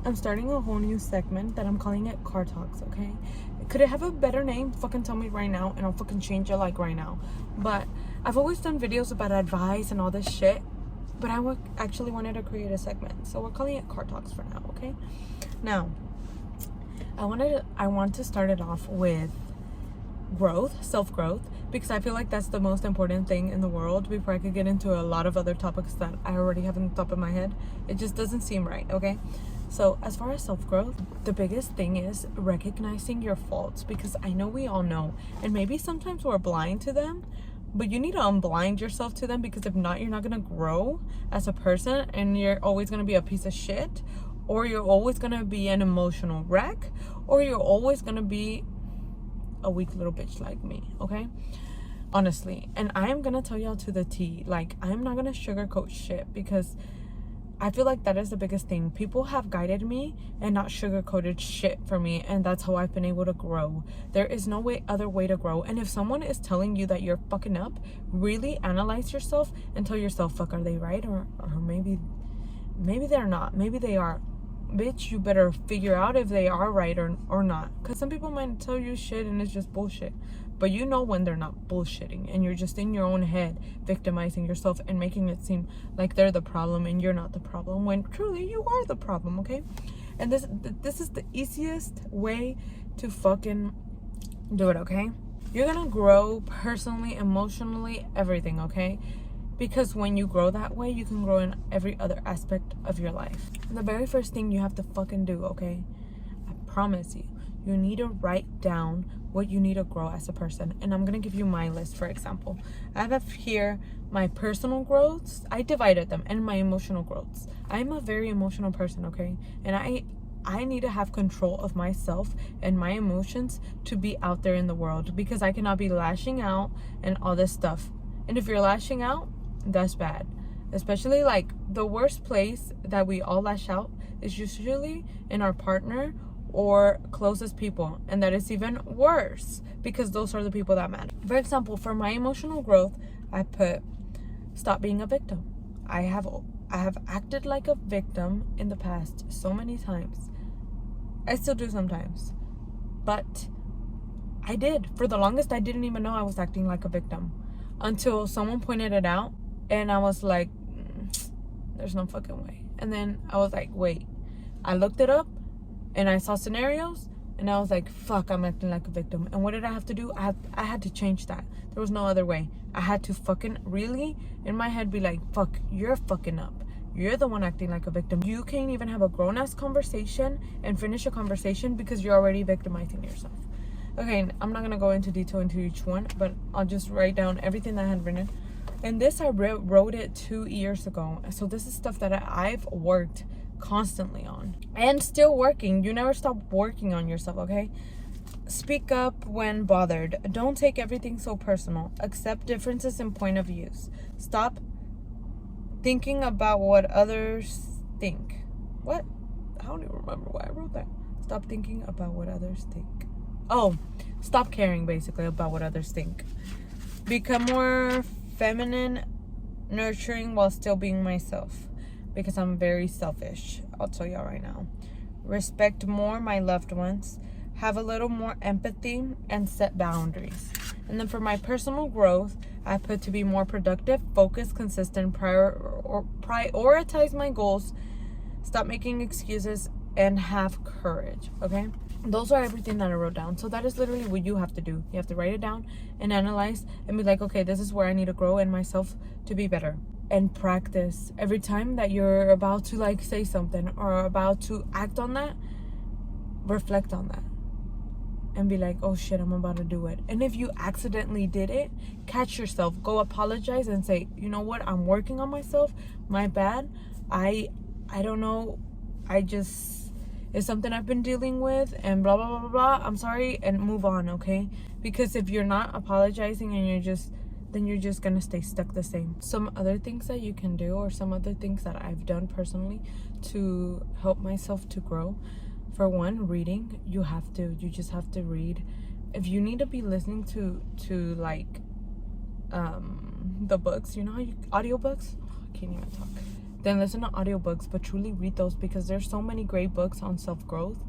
I'm starting a whole new segment that I'm calling it Car Talks, okay? Could it have a better name? Fucking tell me right now and I'll fucking change it like right now. But I've always done videos about advice and all this shit, but actually wanted to create a segment. So we're calling it Car Talks for now, okay? Now, I want to start it off with growth, self-growth, because I feel like that's the most important thing in the world before I could get into a lot of other topics that I already have in the top of my head. It just doesn't seem right, okay? So as far as self-growth, the biggest thing is recognizing your faults, because I know we all know, and maybe sometimes we're blind to them, but you need to unblind yourself to them, because if not, you're not going to grow as a person, and you're always going to be a piece of shit, or you're always going to be an emotional wreck, or you're always going to be a weak little bitch like me, okay? Honestly. And I am gonna tell y'all to the T. Like, I'm not gonna sugarcoat shit, because I feel like that is the biggest thing. People have guided me and not sugarcoated shit for me, and that's how I've been able to grow. There is no other way to grow. And if someone is telling you that you're fucking up, really analyze yourself and tell yourself, fuck, are they right? Or maybe they're not. Maybe they are. Bitch, you better figure out if they are right or not. Because some people might tell you shit and it's just bullshit. But you know when they're not bullshitting, and you're just in your own head victimizing yourself and making it seem like they're the problem and you're not the problem, when truly you are the problem, okay? And this is the easiest way to fucking do it, okay? You're gonna grow personally, emotionally, everything, okay? Because when you grow that way, you can grow in every other aspect of your life. The very first thing you have to fucking do, okay? I promise you, you need to write down what you need to grow as a person. And I'm gonna give you my list, for example. I have here my personal growths. I divided them, and my emotional growths. I'm a very emotional person, okay? And I need to have control of myself and my emotions to be out there in the world, because I cannot be lashing out and all this stuff. And if you're lashing out, that's bad. Especially, like, the worst place that we all lash out is usually in our partner or closest people, and that is even worse, because those are the people that matter. For example, for my emotional growth, I put stop being a victim. I have acted like a victim in the past so many times. I still do sometimes, but I did. For the longest, I didn't even know I was acting like a victim until someone pointed it out. And I was like, there's no fucking way. And then I was like, wait. I looked it up and I saw scenarios, and I was like, fuck, I'm acting like a victim. And what did I have to do? I had to change that. There was no other way. I had to fucking really, in my head, be like, fuck, you're fucking up. You're the one acting like a victim. You can't even have a grown-ass conversation and finish a conversation because you're already victimizing yourself. Okay, I'm not going to go into detail into each one, but I'll just write down everything that I had written. And this, I wrote it 2 years ago. So this is stuff that I've worked constantly on. And still working. You never stop working on yourself, okay? Speak up when bothered. Don't take everything so personal. Accept differences in point of views. Stop thinking about what others think. What? I don't even remember why I wrote that. Stop thinking about what others think. Oh, stop caring, basically, about what others think. Become more feminine, nurturing, while still being myself, because I'm very selfish. I'll tell y'all right now. Respect more my loved ones. Have a little more empathy and set boundaries. And then for my personal growth, I put to be more productive, focused, consistent, prioritize my goals, stop making excuses, and have courage, okay? Those are everything that I wrote down. So that is literally what you have to do. You have to write it down and analyze and be like, okay, this is where I need to grow in myself to be better. And practice. Every time that you're about to, like, say something or about to act on that, reflect on that and be like, oh shit, I'm about to do it. And if you accidentally did it, catch yourself, go apologize and say, you know what, I'm working on myself, my bad, I don't know, it's something I've been dealing with, and blah, blah, blah, blah, blah. I'm sorry, and move on, okay? Because if you're not apologizing and then you're just gonna stay stuck the same. Some other things that you can do, or some other things that I've done personally to help myself to grow. For one, reading. You just have to read. If you need to be listening to like the books, you know how audiobooks? Oh, I can't even talk. then listen to audiobooks, but truly read those, because there's so many great books on self-growth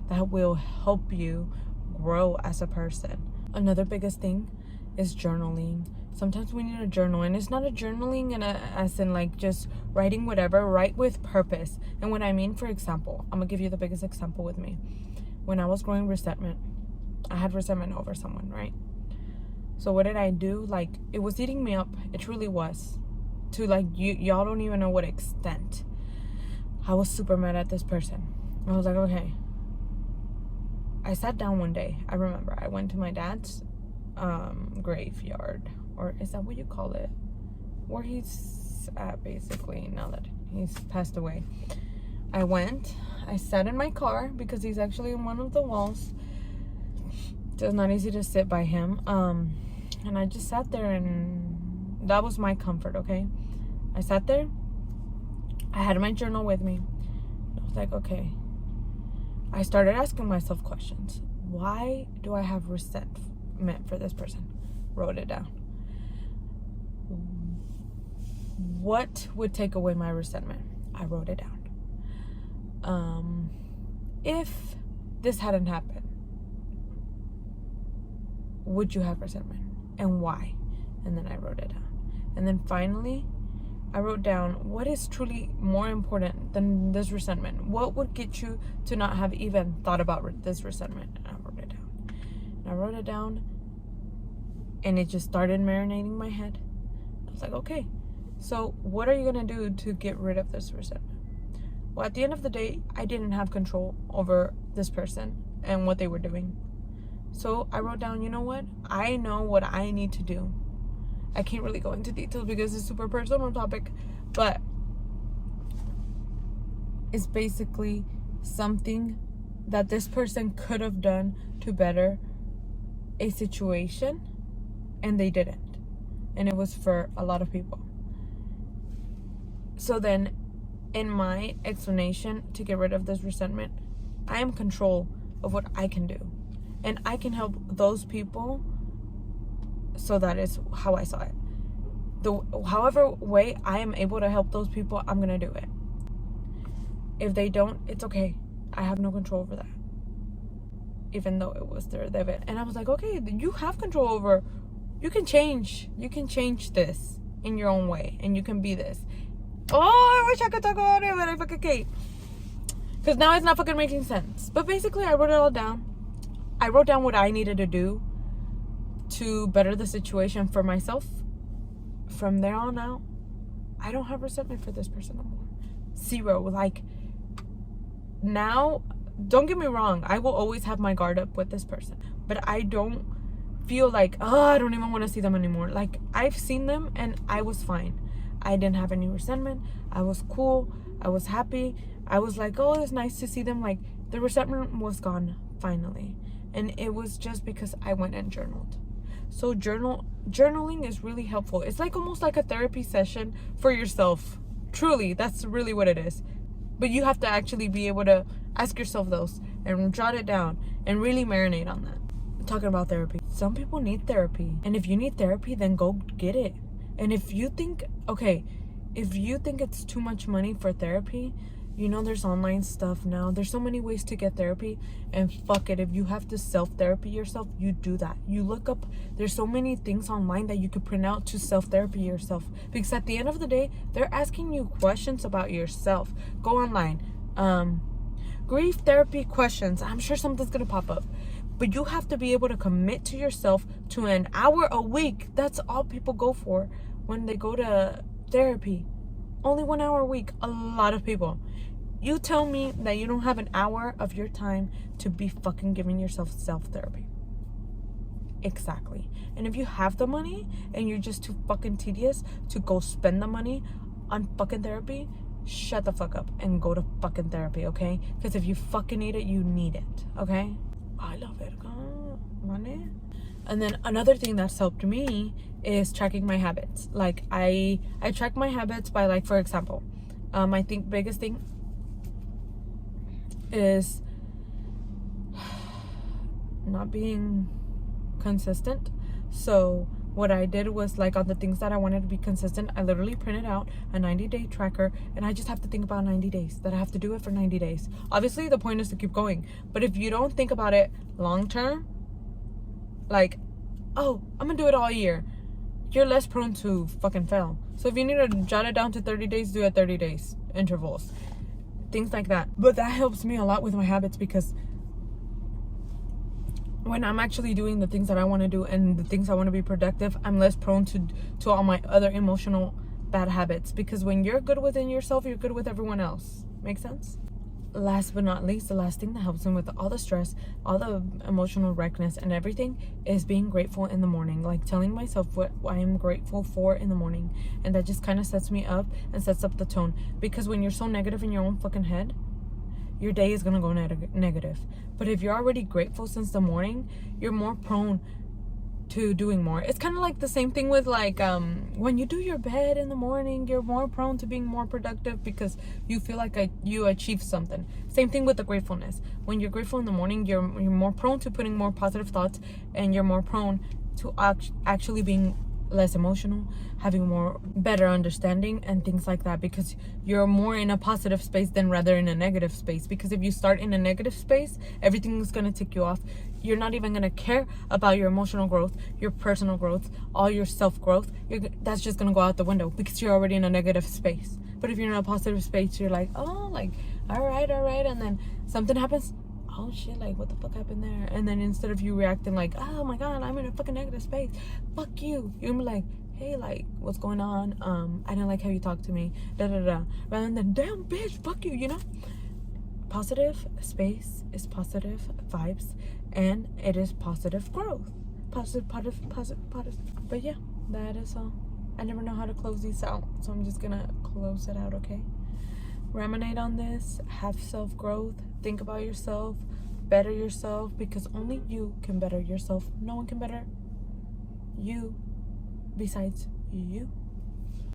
that will help you grow as a person. Another biggest thing is journaling. Sometimes we need a journal, and it's not a journaling as in like just writing whatever. Write with purpose. And what I mean, for example, I'm gonna give you the biggest example with me. When I was growing resentment, I had resentment over someone, right? So what did I do? Like, it was eating me up. It truly was. To like, y'all don't even know what extent. I was super mad at this person. I was like, okay. I sat down one day. I remember I went to my dad's graveyard, or is that what you call it? Where he's at, basically, now that he's passed away. I sat in my car because he's actually in one of the walls. It's not easy to sit by him. And I just sat there, and that was my comfort, okay? I sat there. I had my journal with me. I was like, okay. I started asking myself questions. Why do I have resentment for this person? Wrote it down. What would take away my resentment? I wrote it down. If this hadn't happened, would you have resentment? And why? And then I wrote it down. And then finally, I wrote down what is truly more important than this resentment. What would get you to not have even thought about this resentment? And I wrote it down. And I wrote it down, and it just started marinating my head. I was like, okay, so what are you gonna do to get rid of this resentment? Well, at the end of the day, I didn't have control over this person and what they were doing. So I wrote down, you know what? I know what I need to do. I can't really go into details because it's a super personal topic, but it's basically something that this person could have done to better a situation, and they didn't. And it was for a lot of people. So then, in my explanation to get rid of this resentment, I am in control of what I can do. And I can help those people. So that is how I saw it. However way I am able to help those people, I'm gonna do it. If they don't, it's okay. I have no control over that. Even though it was their event. And I was like, okay, you have control over. You can change this in your own way, and you can be this. Oh, I wish I could talk about it, but I fucking can't. Because now it's not fucking making sense. But basically, I wrote it all down. I wrote down what I needed to do to better the situation for myself. From there on out, I don't have resentment for this person no more. Zero. Like, now, don't get me wrong, I will always have my guard up with this person. But I don't feel like, oh, I don't even want to see them anymore. Like, I've seen them and I was fine. I didn't have any resentment. I was cool. I was happy. I was like, oh, it's nice to see them. Like, the resentment was gone finally. And it was just because I went and journaled. So journaling is really helpful. It's like almost like a therapy session for yourself. Truly, that's really what it is. But you have to actually be able to ask yourself those and jot it down and really marinate on that. Talking about therapy. Some people need therapy. And if you need therapy, then go get it. And if you think it's too much money for therapy, you know, there's online stuff now. There's so many ways to get therapy, and fuck it. If you have to self-therapy yourself, you do that. You look up, there's so many things online that you could print out to self-therapy yourself. Because at the end of the day, they're asking you questions about yourself. Go online. Grief therapy questions. I'm sure something's gonna pop up. But you have to be able to commit to yourself to an hour a week. That's all people go for when they go to therapy. Only 1 hour a week. A lot of people. You tell me that you don't have an hour of your time to be fucking giving yourself self-therapy. Exactly. And if you have the money and you're just too fucking tedious to go spend the money on fucking therapy, shut the fuck up and go to fucking therapy, okay? Because if you fucking need it, you need it, okay? I love it. Money. And then another thing that's helped me is tracking my habits. Like, I track my habits by, like, for example, I think biggest thing is not being consistent. So what I did was, like, on the things that I wanted to be consistent, I literally printed out a 90-day tracker, and I just have to think about 90 days, that I have to do it for 90 days. Obviously, the point is to keep going. But if you don't think about it long term, like, oh, I'm gonna do it all year, you're less prone to fucking fail. So if you need to jot it down to 30 days, do it 30 days intervals. Things like that. But that helps me a lot with my habits, because when I'm actually doing the things that I want to do and the things I want to be productive, I'm less prone to all my other emotional bad habits. Because when you're good within yourself, you're good with everyone else. Make sense? Last but not least, the last thing that helps me with all the stress, all the emotional wreckness and everything is being grateful in the morning. Like telling myself what I am grateful for in the morning. And that just kind of sets me up and sets up the tone. Because when you're so negative in your own fucking head, your day is gonna go negative. But if you're already grateful since the morning, you're more prone to doing more. It's kind of like the same thing with, like, when you do your bed in the morning, you're more prone to being more productive because you feel like you achieved something. Same thing with the gratefulness. When you're grateful in the morning, you're more prone to putting more positive thoughts, and you're more prone to actually being less emotional, having more better understanding and things like that, because you're more in a positive space than rather in a negative space. Because if you start in a negative space, everything's gonna tick you off. You're not even gonna care about your emotional growth, your personal growth, all your self-growth. That's just gonna go out the window because you're already in a negative space. But if you're in a positive space, you're like, oh, like, all right, and then something happens, oh shit, like, what the fuck happened there? And then instead of you reacting like, oh my god, I'm in a fucking negative space, fuck you, you're gonna be like, hey, like, what's going on? I didn't like how you talked to me, rather than, damn bitch, fuck you, you know? Positive space is positive vibes, and it is positive growth. Positive. But yeah, that is all. I never know how to close these out, so I'm just gonna close it out, okay? Ruminate on this, have self-growth, think about yourself, better yourself, because only you can better yourself. No one can better you besides you.